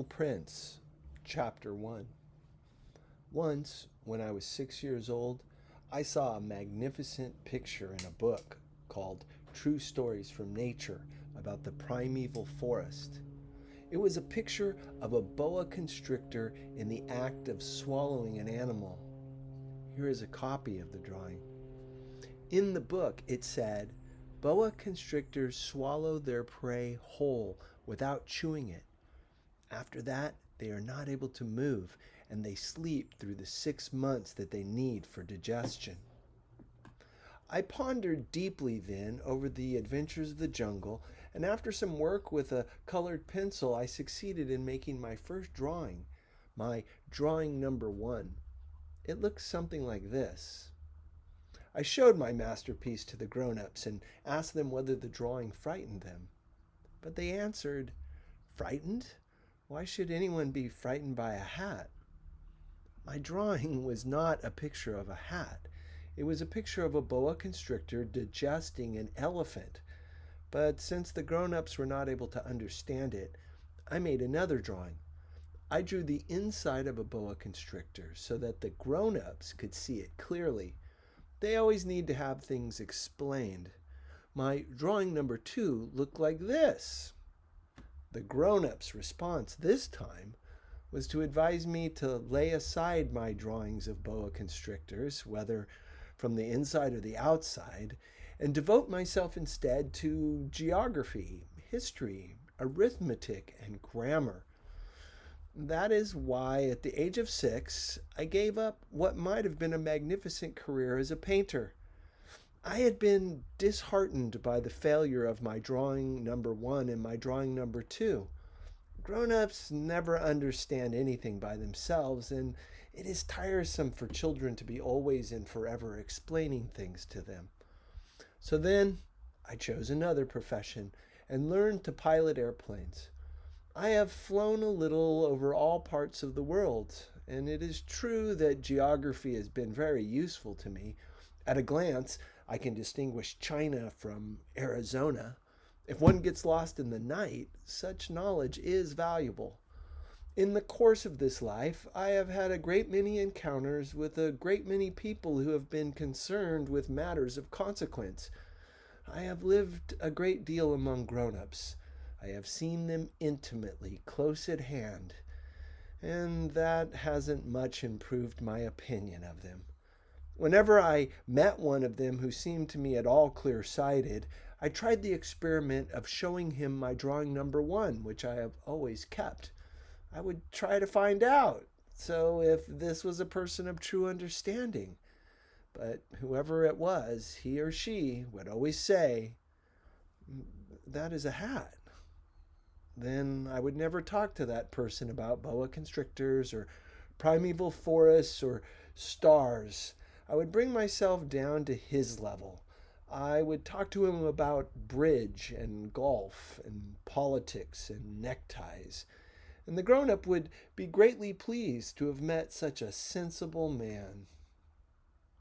Prince, Chapter 1. Once, when I was 6 years old, I saw a magnificent picture in a book called True Stories from Nature about the primeval forest. It was a picture of a boa constrictor in the act of swallowing an animal. Here is a copy of the drawing. In the book, it said, boa constrictors swallow their prey whole without chewing it. After that, they are not able to move, and they sleep through the 6 months that they need for digestion. I pondered deeply then over the adventures of the jungle, and after some work with a colored pencil, I succeeded in making my first drawing, my drawing number 1. It looks something like this. I showed my masterpiece to the grown-ups and asked them whether the drawing frightened them. But they answered, "Frightened? Why should anyone be frightened by a hat?" My drawing was not a picture of a hat. It was a picture of a boa constrictor digesting an elephant. But since the grown-ups were not able to understand it, I made another drawing. I drew the inside of a boa constrictor so that the grown-ups could see it clearly. They always need to have things explained. My drawing number 2 looked like this. The grown-ups' response this time was to advise me to lay aside my drawings of boa constrictors, whether from the inside or the outside, and devote myself instead to geography, history, arithmetic, and grammar. That is why, at the age of 6, I gave up what might have been a magnificent career as a painter. I had been disheartened by the failure of my drawing number 1 and my drawing number 2. Grown-ups never understand anything by themselves, and it is tiresome for children to be always and forever explaining things to them. So then, I chose another profession and learned to pilot airplanes. I have flown a little over all parts of the world, and it is true that geography has been very useful to me. At a glance, I can distinguish China from Arizona. If one gets lost in the night, such knowledge is valuable. In the course of this life, I have had a great many encounters with a great many people who have been concerned with matters of consequence. I have lived a great deal among grown-ups. I have seen them intimately, close at hand, and that hasn't much improved my opinion of them. Whenever I met one of them who seemed to me at all clear-sighted, I tried the experiment of showing him my drawing number 1, which I have always kept. I would try to find out, so if this was a person of true understanding. But whoever it was, he or she would always say, "That is a hat." Then I would never talk to that person about boa constrictors or primeval forests or stars. I would bring myself down to his level. I would talk to him about bridge and golf and politics and neckties. And the grown-up would be greatly pleased to have met such a sensible man.